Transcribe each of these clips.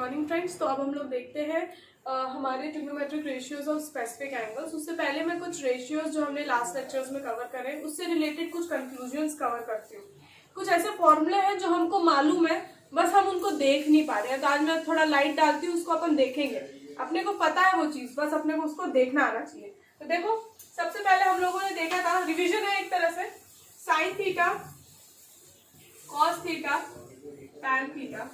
Morning friends. तो अब हम लोग देखते हैं हमारे trigonometric ratios of specific angles. उससे पहले मैं कुछ रेशियोज जो हमने लास्ट लेक्चर्स में कवर करे उससे रिलेटेड कुछ कंक्लूजन्स कवर करती हूँ। कुछ ऐसे फॉर्मूले हैं जो हमको मालूम है, बस हम उनको देख नहीं पा रहे हैं। तो आज मैं थोड़ा लाइट डालती हूँ, उसको अपन देखेंगे। अपने को पता है वो चीज, बस अपने को उसको देखना आना चाहिए। तो देखो, सबसे पहले हम लोगों ने देखा था, रिविजन है एक तरह से, sign theta, cos theta, tan theta,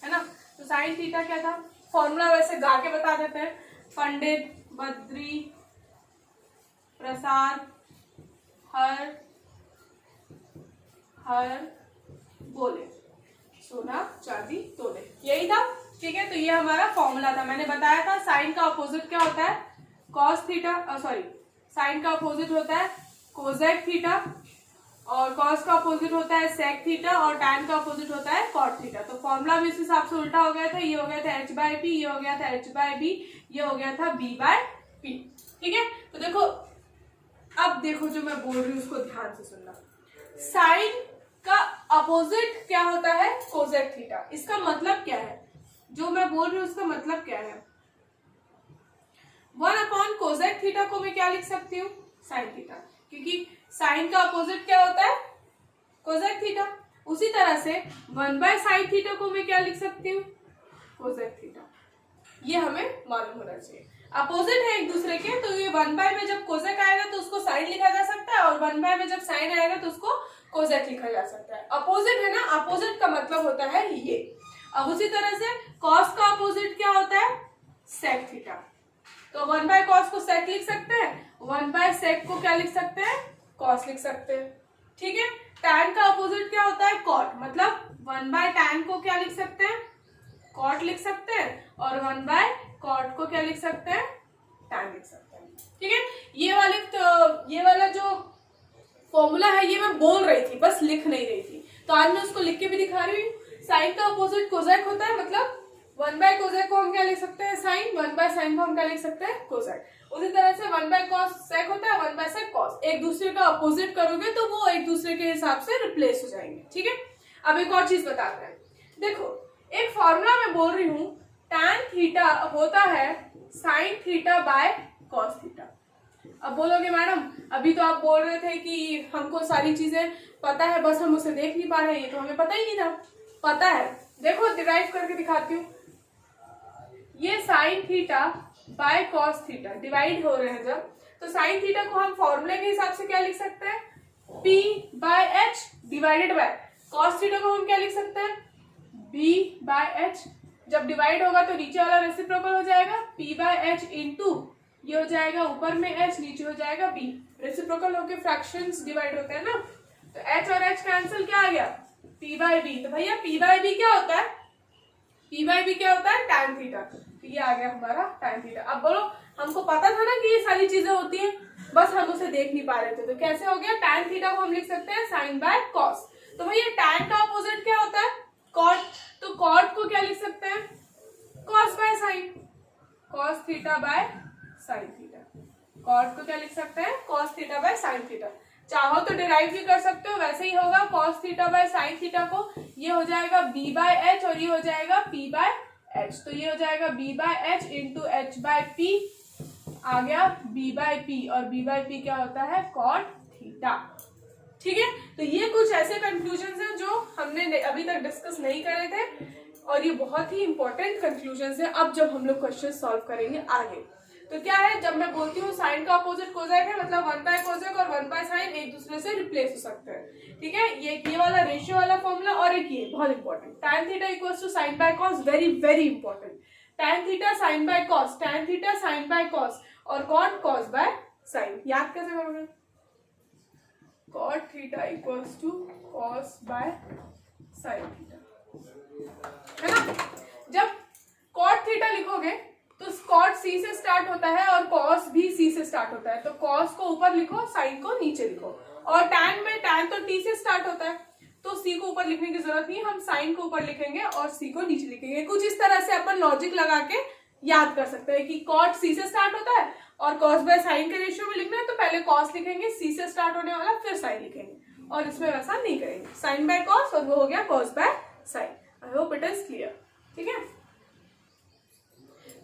है ना। तो साइन थीटा क्या था, फॉर्मूला वैसे गा के बता देते हैं। पंडित, बद्री, प्रसाद, हर बोले, सोना चांदी तोले, यही था। ठीक है, तो ये हमारा फॉर्मूला था। मैंने बताया था साइन का अपोजिट क्या होता है, कॉस थीटा, साइन का अपोजिट होता है कोसेक थीटा, और कॉस का अपोजिट होता है सेक थीटा, और टैन का अपोजिट होता है कॉट थीटा। तो फॉर्मूला भी इस हिसाब से उल्टा हो गया था। ये हो गया था h/p, ये हो गया था h/b, ये हो गया था b/p। ठीक है, तो देखो, अब देखो जो मैं बोल रही हूँ उसको ध्यान से सुनना। साइन का अपोजिट क्या होता है, कोसेक थीटा। इसका मतलब क्या है, जो मैं बोल रही हूँ उसका मतलब क्या है। 1 कोसेक थीटा को मैं क्या लिख सकती हूँ, साइन थीटा, क्योंकि साइन का अपोजिट क्या होता है, कोसेक थीटा। उसी तरह से 1/sin थीटा को मैं क्या लिख सकती हूँ, कोसेक थीटा। ये हमें मालूम होना चाहिए। अपोजिट है एक दूसरे के, तो ये 1/, में जब कोसेक आएगा तो उसको साइन लिखा जा सकता है, और 1/, में जब साइन आएगा तो उसको कोसेक लिखा जा सकता है। अपोजिट है ना, अपोजिट का मतलब होता है ये। अब उसी तरह से कॉस का अपोजिट क्या होता है, सेक थीटा। तो 1/cos को सेक लिख सकते हैं, 1/sec को क्या लिख सकते हैं, कॉस लिख सकते हैं। ठीक है, टैन का अपोजिट क्या होता है, कॉट, मतलब 1/tan को क्या लिख सकते हैं, कॉट लिख सकते हैं, और 1/cot को क्या लिख सकते हैं, टैन लिख सकते हैं। ठीक है, ये वाला जो फॉर्मूला है ये मैं बोल रही थी, बस लिख नहीं रही थी। तो आज मैं उसको लिख के भी दिखा रही हूँ। साइन का अपोजिट कोसेक होता है, मतलब 1/कोसेक को हम क्या लिख सकते हैं, साइन, 1/sin को हम क्या लिख सकते हैं, कोसेक। उसी तरह से 1/cos सेक होता है, 1/sec कॉस। एक दूसरे का अपोजिट करोगे तो वो एक दूसरे के हिसाब से रिप्लेस हो जाएंगे। ठीक है, अब एक और चीज बताते हैं। देखो, एक फॉर्मूला मैं बोल रही हूँ, tan थीटा होता है sin theta by cos theta. अब बोलोगे मैडम, अभी तो आप बोल रहे थे कि हमको सारी चीजें पता है, बस हम उसे देख नहीं पा रहे हैं। तो हमें पता ही नहीं था। पता है, देखो डिराइव करके दिखाती हूँ। ये sine theta by cos theta divide हो रहे हैं जब, तो साइन थीटा को हम फॉर्मूले के हिसाब से क्या लिख सकते हैं, p/h divided by cos theta को हम क्या लिख सकते हैं, b/h। जब डिवाइड होगा तो नीचे वाला रेसिप्रोकल हो जाएगा, p/h इंटू ये हो जाएगा ऊपर में h, नीचे हो जाएगा b। रेसिप्रोकल होके फ्रैक्शंस डिवाइड होते हैं ना, तो h और h कैंसिल, क्या आ गया, p/b। तो भैया p/b क्या होता है, p/b क्या होता है, tan थीटा। तो ये आ गया हमारा tan थीटा। अब बोलो, हमको पता था ना कि ये सारी चीजें होती हैं, बस हम उसे देख नहीं पा रहे थे। तो कैसे हो गया, tan थीटा को हम लिख सकते हैं sin/cos। तो भैया tan का अपोजिट क्या होता है, cot। तो cot को क्या लिख सकते हैं, cos/sin, cos theta by sin theta. cot को क्या लिख सकते हैं, cos theta by sin theta. चाहो तो डिराइव भी कर सकते हो, वैसे ही होगा। cos theta by sin theta को ये हो जाएगा b/h, और ये हो जाएगा p/h। तो ये हो जाएगा b/h इंटू h/p, आ गया b/p, और b/p क्या होता है, cot थीटा। ठीक है, तो ये कुछ ऐसे कंक्लूजन्स हैं जो हमने अभी तक डिस्कस नहीं करे थे, और ये बहुत ही इंपॉर्टेंट कंक्लूजन्स हैं अब जब हम लोग क्वेश्चन सॉल्व करेंगे आगे। तो क्या है, जब मैं बोलती हूँ साइन का अपोजिट कोसेक है, मतलब 1/कोसेक और 1/sin एक दूसरे से रिप्लेस हो सकते हैं। ठीक है, ये वाला रेशियो वाला फॉर्मूला, और एक ये बहुत important, tan theta equals to sin/cos, very very important. tan theta sin/cos, tan theta sin/cos, और cot cos/sin। याद कैसे करोगे, cot theta equals to cos/sin theta, है ना। जब cot थीटा लिखोगे तो cot c से स्टार्ट होता है, और cos भी c से स्टार्ट होता है। तो cos को ऊपर लिखो, sin को नीचे लिखो। और tan में tan तो t से स्टार्ट होता है, तो c को ऊपर लिखने की जरूरत नहीं, हम sin को ऊपर लिखेंगे और c को नीचे लिखेंगे। कुछ इस तरह से अपन लॉजिक लगा के याद कर सकते हैं कि cot c से स्टार्ट होता है, और cos/sin के रेशियो में लिखना है तो पहले cos लिखेंगे, c से स्टार्ट होने वाला, फिर sin लिखेंगे। और इसमें वैसा नहीं करेंगे, sin/cos, और वो हो गया cos/sin। I hope it is clear. ठीक है,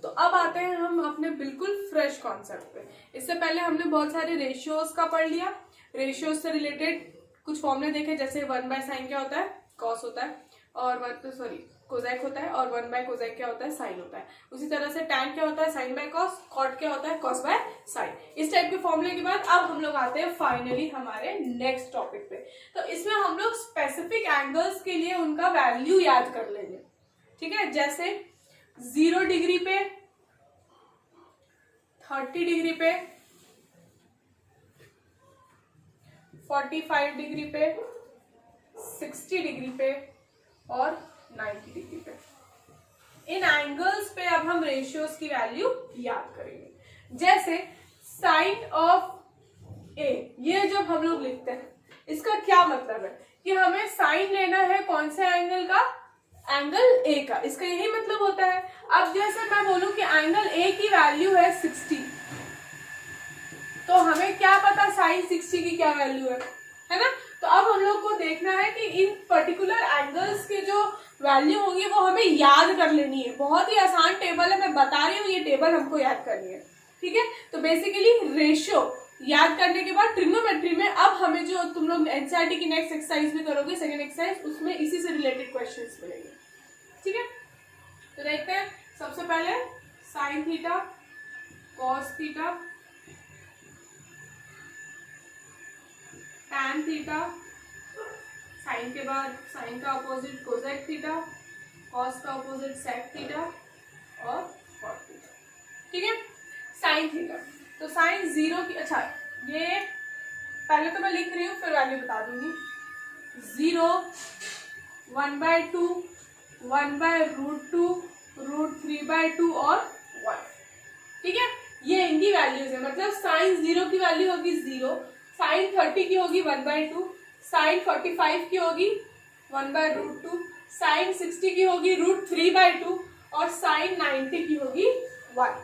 तो अब आते हैं हम अपने बिल्कुल फ्रेश कॉन्सेप्ट पे। इससे पहले हमने बहुत सारे रेशियोज का पढ़ लिया, रेशियोज से रिलेटेड कुछ फॉर्मूले देखे, जैसे 1/sin क्या होता है, कॉस होता है, और कोजेक होता है, और 1/कोजेक क्या होता है, साइन होता है। उसी तरह से tan क्या होता है, sin/cos, कॉट क्या होता है, cos/sin। इस टाइप के फॉर्मूले के बाद अब हम लोग आते हैं फाइनली हमारे नेक्स्ट टॉपिक पे। तो इसमें हम लोग स्पेसिफिक एंगल्स के लिए उनका वैल्यू याद कर लेंगे। ठीक है, जैसे 0 डिग्री पे, 30 डिग्री पे, 45 डिग्री पे, 60 डिग्री पे और 90 डिग्री पे। इन एंगल्स पे अब हम रेशियोज की वैल्यू याद करेंगे। जैसे साइन ऑफ ए, ये जब हम लोग लिखते हैं इसका क्या मतलब है कि हमें साइन लेना है कौन से एंगल का, एंगल ए का, इसका यही मतलब होता है। अब जैसे मैं बोलूं कि एंगल ए की वैल्यू है 60, तो हमें क्या पता साइन 60 की क्या वैल्यू है ना। तो अब हम लोग को देखना है कि इन पर्टिकुलर एंगल्स के जो वैल्यू होंगी वो हमें याद कर लेनी है। बहुत ही आसान टेबल है, मैं बता रही हूँ, ये टेबल हमको याद करनी है। ठीक है, तो बेसिकली रेशियो याद करने के बाद ट्रिग्नोमेट्री में अब हमें जो तुम लोग एनसीईआरटी की नेक्स्ट एक्सरसाइज में करोगे, सेकंड एक्सरसाइज, उसमें इसी से रिलेटेड क्वेश्चंस मिलेंगे। ठीक है, तो देखते हैं। सबसे पहले sine theta, cos theta, tan theta, sine के बाद साइन का अपोजिट कोसेक थीटा, कॉस का अपोजिट सेक थीटा और कॉट थीटा। ठीक है, साइन थीटा, तो साइन 0 की, अच्छा ये पहले तो मैं लिख रही हूँ फिर वैल्यू बता दूंगी। 0, 1/2, 1/√2, √3/2 और 1। ठीक है, ये इनकी वैल्यूज है। मतलब साइन 0 की वैल्यू होगी 0, साइन 30 की होगी 1/2, साइन 45 की होगी 1/√2, साइन 60 की होगी √3/2 और साइन 90 की होगी 1।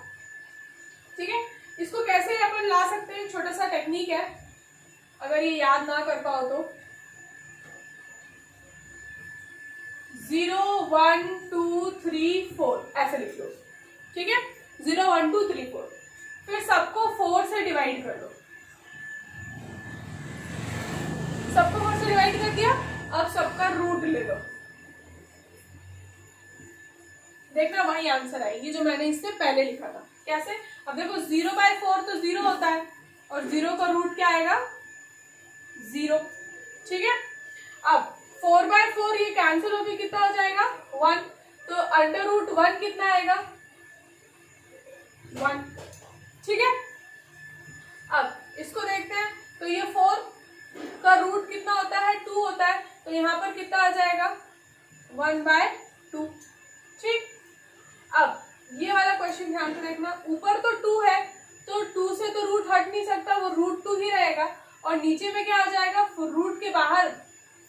ठीक है, इसको कैसे अपन ला सकते हैं, छोटा सा टेक्निक है, अगर ये याद ना कर पाओ तो 0, 1, 2, 3, 4 ऐसे लिख लो। ठीक है, 0, 1, 2, 3, 4, फिर सबको 4 से डिवाइड कर दो। सबको 4 से डिवाइड कर दिया, अब सबका रूट ले लो, देखना वही आंसर आएगी जो मैंने इससे पहले लिखा था। कैसे, अब देखो 0/4 तो 0 होता है और 0 का रूट क्या आएगा, 0। ठीक है, अब 4/4 ये कैंसिल होकर कितना हो जाएगा, 1, तो √1 कितना आएगा, 1। ठीक है, अब इसको देखते हैं, तो ये 4 का रूट कितना होता है, 2 होता है, तो यहाँ पर कितना आ जाएगा, 1/2। ठीक, अब ये वाला क्वेश्चन ध्यान से देखना, ऊपर तो 2 है तो 2 से तो रूट हट नहीं सकता, वो √2 ही रहेगा, और नीचे में क्या आ जाएगा, रूट के बाहर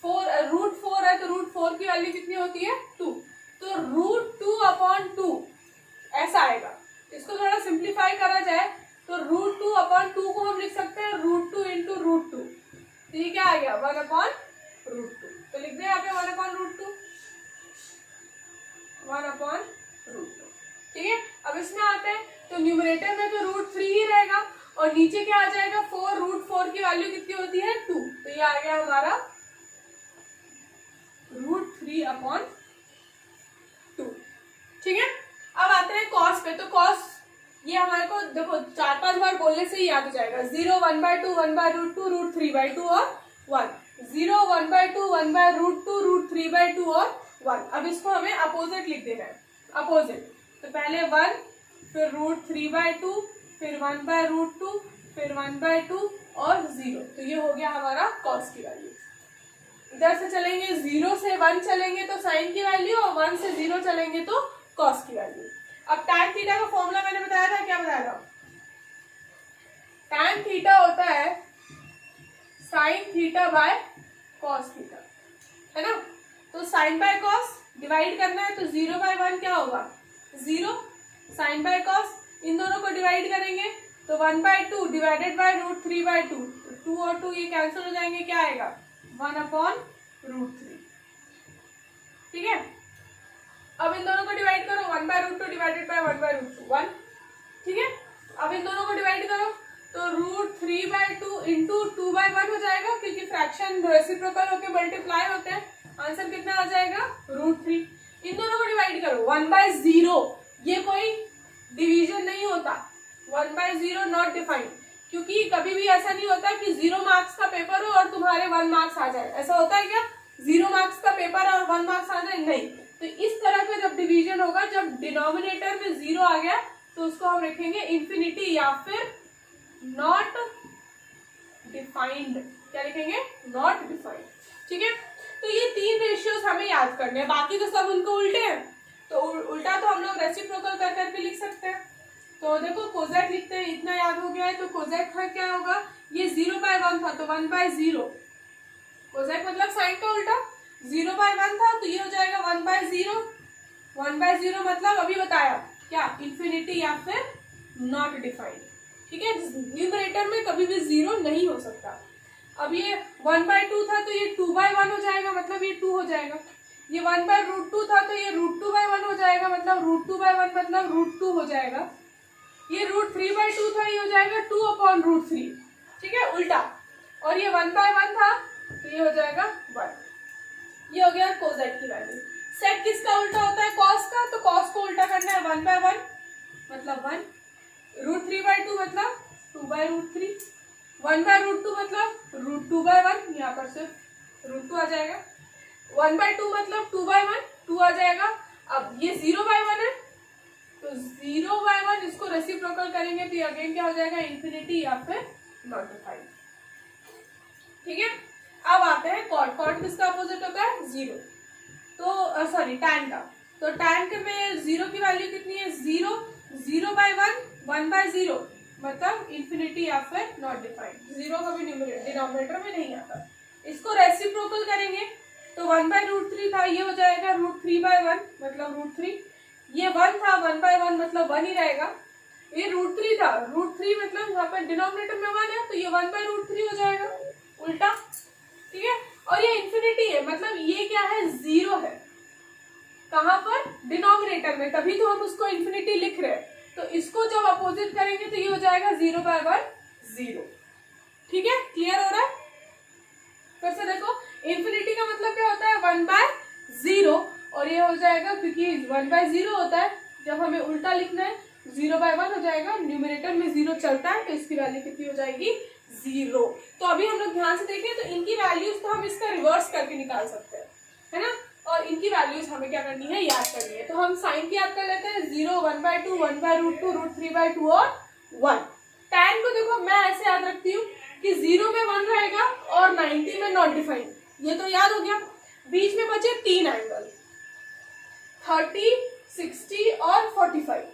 4, √4 है तो √4 की वैल्यू कितनी होती है, 2, तो √2/2 ऐसा आएगा। इसको थोड़ा सिंप्लीफाई करा जाए तो √2/2 को हम लिख सकते हैं √2 × √2, तो ये क्या आ गया, 1/√2। तो लिख दे यहाँ पे 1/√2, 1/√2। ठीक है, अब इसमें आते हैं, तो न्यूमरेटर में तो √3 ही रहेगा और नीचे क्या आ जाएगा, 4, √4 की वैल्यू कितनी होती है, 2, तो ये आ गया हमारा √3/2। ठीक है, अब आते हैं कॉस पे, तो कॉस ये हमारे को देखो 4-5 बार बोलने से ही याद हो जाएगा। 0, 1/2, 1/√2, √3/2 और 1, 0, 1/2, 1/√2, √3/2 और 1। अब इसको हमें अपोजिट लिख देना है, अपोजिट, तो पहले 1, फिर √3/2, फिर 1/√2, फिर 1/2 और 0, तो ये हो गया हमारा कॉस की वैल्यू। इधर से चलेंगे 0 से 1 चलेंगे तो साइन की वैल्यू, और 1 से 0 चलेंगे तो कॉस की वैल्यू। अब टैन थीटा का फॉर्मूला मैंने बताया था, क्या बताया था, टैन थीटा होता है sine theta by cos theta, है ना। तो साइन बाय कॉस डिवाइड करना है, तो 0/1 क्या होगा, 0, साइन बाय कॉस, इन दोनों को डिवाइड करेंगे तो 1/2 डिवाइडेड बाय √3/2, 2 और 2 ये कैंसिल हो जाएंगे, क्या आएगा, 1/√3। ठीक है, इन दोनों को डिवाइड करो, 1/√2 डिवाइडेड बाय 1/√2 1, ठीक है। अब इन दोनों को डिवाइड करो तो √3/2 इंटू 2/1 हो जाएगा, क्योंकि फ्रैक्शन रेसिप्रोकल होके मल्टीप्लाई होते हैं। आंसर कितना आ जाएगा √3। इन दोनों को डिवाइड करो 1/0, ये कोई डिवीजन नहीं होता, 1/0 नॉट डिफाइंड, क्योंकि कभी भी ऐसा नहीं होता कि 0 मार्क्स का पेपर हो और तुम्हारे 1 मार्क्स आ जाए। ऐसा होता है क्या 0 मार्क्स का पेपर और 1 मार्क्स आ जाए? नहीं। तो इस तरह का जब डिवीजन होगा, जब डिनोमिनेटर में 0 आ गया तो उसको हम रखेंगे इंफिनिटी या फिर नॉट डिफाइंड। क्या लिखेंगे? नॉट डिफाइंड, ठीक है। तो ये 3 रेशियोज हमें याद करने हैं, बाकी तो सब उनको उल्टे हैं। तो उल्टा तो हम लोग रेसिप्रोकल कर करके लिख सकते हैं। तो देखो कोजेक लिखते हैं, इतना याद हो गया है। तो कोजेक का क्या होगा, ये 0/1 था तो 1/0, कोजेक मतलब साइन का उल्टा। 0/1 था तो ये हो जाएगा 1/0, 1/0 मतलब अभी बताया क्या, इंफिनिटी या फिर नॉट डिफाइंड, ठीक है। न्यूमरेटर में कभी भी 0 नहीं हो सकता। अब ये 1/2 था तो ये 2/1 हो जाएगा, मतलब ये 2 हो जाएगा। ये 1/√2 था तो ये √2/1 हो जाएगा, मतलब √2/1 मतलब √2 हो जाएगा। ये √3/2 था, ये हो जाएगा 2/√3, ठीक है, उल्टा। और ये 1/1 था तो ये हो जाएगा 1। ये हो गया कोसेक की वैल्यू। सेक किसका उल्टा होता है? कॉस का। तो कॉस को उल्टा करना है, 1/1 मतलब 1, √3/2 मतलब 2/√3, 1/√2 मतलब √2/1, यहाँ पर सिर्फ √2 आ जाएगा। 1/2 मतलब 2/1, 2 आ जाएगा। अब ये 0/1 है तो 0/1 इसको रेसिप्रोकल करेंगे तो ये अगेन क्या हो जाएगा, इंफिनिटी या फिर नॉट डिफाइंड, ठीक है। अब आते हैं कॉट। कॉट किसका अपोजिट होता है? 0। तो सॉरी टैन का। तो टैन के में 0 की वैल्यू कितनी है? 0, 0/1, 1/0 मतलब इंफिनिटी या फिर नॉट डिफाइंड। 0 कभी डिनोमिनेटर में नहीं आता। इसको रेसिप्रोकल करेंगे तो 1/√3 था, ये हो जाएगा √3/1 मतलब √3। ये 1 था, 1/1 मतलब 1 ही रहेगा। ये √3 था, √3 मतलब यहाँ पर डिनोमिनेटर में 1 है तो ये 1/√3 हो जाएगा, उल्टा, ठीक है। और ये इंफिनिटी है, मतलब ये क्या है, 0 है। कहाँ पर? डिनोमिनेटर में, तभी तो हम उसको इंफिनिटी लिख रहे हैं। तो इसको जब अपोजिट करेंगे तो ये हो जाएगा 0/1 0, ठीक है। क्लियर हो रहा है? फिर से देखो, इंफिनिटी का मतलब क्या होता है? 1/0, और ये हो जाएगा क्योंकि 1/0 होता है, जब हमें उल्टा लिखना है 0/1 हो जाएगा। न्यूमरेटर में 0 चलता है तो इसकी वैल्यू कितनी हो जाएगी? 0। तो अभी हम लोग ध्यान से देखें तो इनकी वैल्यूज तो हम इसका रिवर्स करके निकाल सकते हैं, है ना। और इनकी वैल्यूज हमें क्या करनी है, याद करनी है। तो हम साइन की याद कर लेते हैं, 0, 1/2, 1/√2, √3/2 और 1। टैन को देखो मैं ऐसे याद रखती हूँ कि 0 में 1 रहेगा और 90 में नॉट डिफाइंड, ये तो याद हो गया। बीच में बचे 3 एंगल, 30, 60 और 45।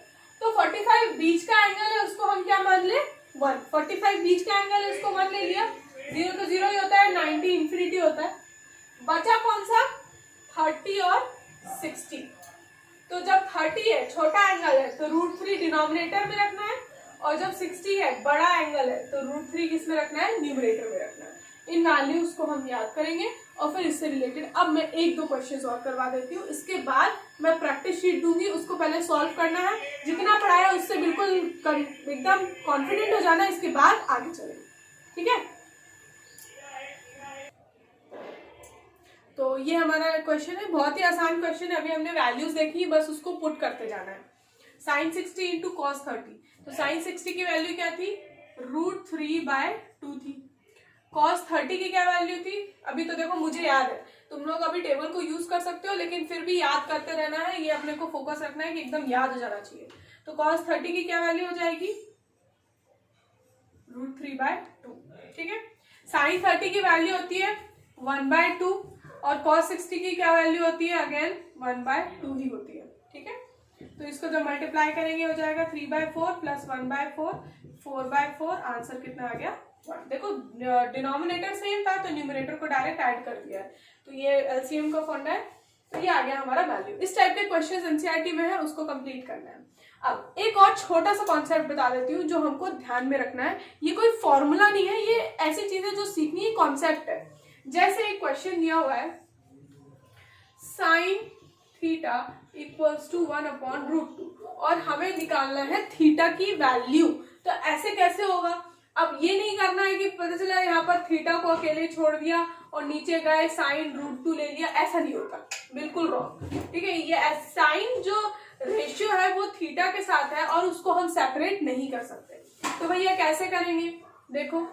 तो 45 बीच का एंगल है, उसको हम क्या मान ले? 1। 45 बीच का एंगल है, उसको 1 ले लिया। 0 तो 0 ही होता है, 90 इंफिनिटी होता है। बचा कौन सा? 30 और 60। तो जब 30 है, छोटा एंगल है, तो √3 डिनोमिनेटर में रखना है, और जब 60 है, बड़ा एंगल है, तो √3 किस में रखना है? न्यूमरेटर में रखना है। इन वैल्यूज को हम याद करेंगे और फिर इससे रिलेटेड अब मैं 1-2 क्वेश्चंस और करवा देती हूँ। इसके बाद मैं प्रैक्टिस शीट दूंगी, उसको पहले सॉल्व करना है। जितना पढ़ाया उससे बिल्कुल एकदम कॉन्फिडेंट हो जाना, इसके बाद आगे चलेंगे, ठीक है। तो ये हमारा क्वेश्चन है, बहुत ही आसान क्वेश्चन है। अभी हमने वैल्यूज देखी, बस उसको पुट करते जाना है। Sine 60 into cos 30। तो साइन 60 की वैल्यू क्या थी? √3/2 थी। कॉस 30 की क्या वैल्यू थी? अभी तो देखो मुझे याद है, तुम लोग अभी टेबल को यूज कर सकते हो, लेकिन फिर भी याद करते रहना है, ये अपने को फोकस रखना है कि एकदम याद हो जाना चाहिए। तो कॉस 30 की क्या वैल्यू हो जाएगी? √3/2, ठीक है। साइन 30 की वैल्यू होती है 1/2 और cos 60 की क्या वैल्यू होती है? अगेन 1/2 ही होती है, ठीक है। तो इसको जब मल्टीप्लाई करेंगे हो जाएगा 3/4 प्लस 1/4, 4/4। आंसर कितना आ गया? 1। देखो डिनोमिनेटर सेम था तो न्यूमरेटर को डायरेक्ट ऐड कर दिया है, तो ये एलसीएम का फॉर्मूला है। तो ये आ गया हमारा वैल्यू। इस टाइप के क्वेश्चंस एनसीईआरटी में है, उसको कंप्लीट करना है। अब एक और छोटा सा कॉन्सेप्ट बता देती हूँ जो हमको ध्यान में रखना है। ये कोई फॉर्मूला नहीं है, ये ऐसी चीजें जो सीखनी कॉन्सेप्ट है। जैसे एक क्वेश्चन दिया हुआ है, साइन थीटा इक्वल्स टू 1/√2 और हमें निकालना है थीटा की वैल्यू। तो ऐसे कैसे होगा? अब ये नहीं करना है कि पता चला यहाँ पर थीटा को अकेले छोड़ दिया और नीचे गए sin√2 ले लिया, ऐसा नहीं होता, बिल्कुल रॉन्ग। ठीक है, ये साइन जो रेशियो है वो थीटा के साथ है और उसको हम सेपरेट नहीं कर सकते। तो भैया कैसे करेंगे? देखो,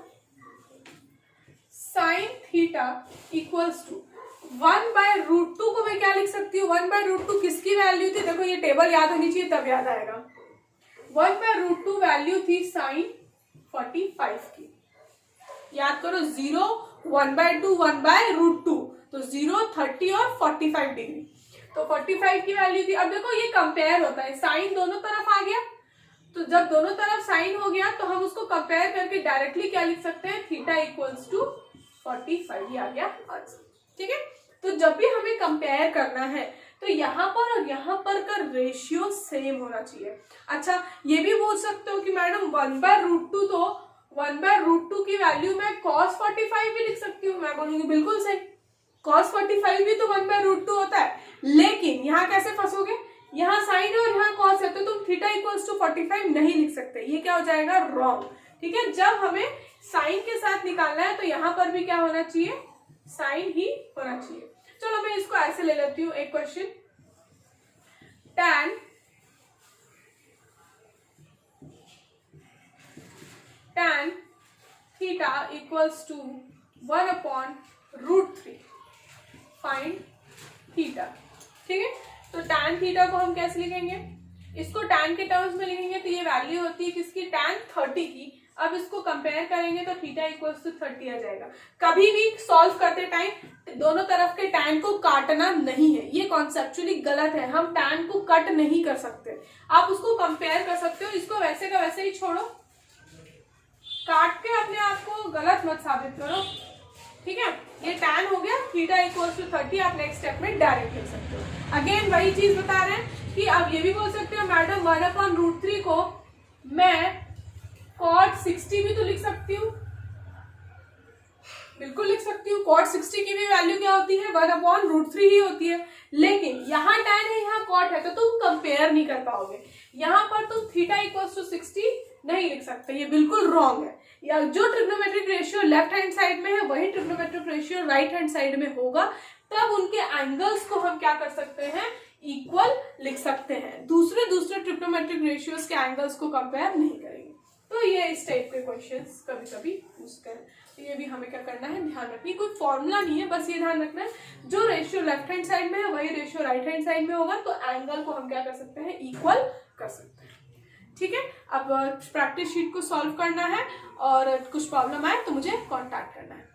साइन थीटा इक्वल्स टू 1/√2 को मैं क्या लिख सकती हूँ? 1/√2 किसकी वैल्यू थी? देखो ये टेबल याद होनी चाहिए तब याद आएगा। 1/√2 वैल्यू थी साइन 45 की। याद करो, 0, 1/2, 1/√2, तो 0, 30 और 45 डिग्री। तो 45 की वैल्यू थी। अब देखो ये कंपेयर होता है, साइन दोनों तरफ आ गया, तो जब दोनों तरफ साइन हो गया तो हम उसको कंपेयर करके डायरेक्टली क्या लिख सकते हैं? थीटा इक्वल्स टू 45, ये आ गया आंसर। ठीक है, तो जब भी हमें कंपेयर करना है तो यहाँ पर और यहाँ पर का रेशियो सेम होना चाहिए। अच्छा, ये भी बोल सकते हो कि मैडम 1/√2 तो 1/√2 की वैल्यू मैं cos 45 भी लिख सकती हूँ। मैं बोलूंगी बिल्कुल सही, cos 45 भी तो 1/√2 होता है, लेकिन यहाँ कैसे फंसोगे? यहाँ साइन है और यहाँ cos है, तो तुम थीटा इक्वल्स टू 45 नहीं लिख सकते, ये क्या हो जाएगा? रॉन्ग। ठीक है, जब हमें साइन के साथ निकालना है तो यहाँ पर भी क्या होना चाहिए? साइन ही होना चाहिए। चलो मैं इसको ऐसे ले लेती हूँ, एक question, tan theta equals to 1/√3 find theta. ठीक है, तो tan थीटा को हम कैसे लिखेंगे? इसको tan के टर्म्स में लिखेंगे तो ये वैल्यू होती है किसकी? tan 30 की। अब इसको कंपेयर करेंगे तो थीटा इक्वल्स टू 30 आ जाएगा। कभी भी सॉल्व करते टाइम दोनों तरफ के tan को काटना नहीं है, ये कॉन्सेप्चुअली गलत है। हम tan को कट नहीं कर सकते, आप उसको कंपेयर कर सकते हो। इसको वैसे का वैसे ही छोड़ो, काट के अपने आप को गलत मत साबित करो। ठीक है, ये tan हो गया, थीटा इक्वल्स टू 30 आप नेक्स्ट स्टेप में डायरेक्ट लिख सकते हो। अगेन वही चीज बता रहे हैं कि आप ये भी बोल सकते हो मैडम 1/√3 को मैं cot 60 भी तो लिख सकती हूँ, बिल्कुल लिख सकती हूँ। cot 60 की भी वैल्यू क्या होती है? 1/√3 ही होती है, लेकिन यहाँ tan है यहाँ cot है, तो तुम कंपेयर नहीं कर पाओगे। यहाँ पर तुम थीटा इक्वल्स टू 60 नहीं लिख सकते, ये बिल्कुल रॉन्ग है। या जो trigonometric ratio left hand side में है वही trigonometric ratio right hand side में होगा, तब उनके एंगल्स को हम क्या कर सकते हैं? इक्वल लिख सकते हैं। दूसरे ट्रिग्नोमेट्रिक रेशियोज के एंगल्स को कंपेयर नहीं करेंगे। तो ये इस टाइप के क्वेश्चंस कभी कभी पूछते हैं, तो ये भी हमें क्या करना है? ध्यान रखना। कोई फॉर्मूला नहीं है, बस ये ध्यान रखना है जो रेशियो लेफ्ट हैंड साइड में है वही रेशियो राइट हैंड साइड में होगा, तो एंगल को हम क्या कर सकते हैं? इक्वल कर सकते हैं। ठीक है, अब प्रैक्टिस शीट को सॉल्व करना है और कुछ प्रॉब्लम आए तो मुझे कॉन्टैक्ट करना है।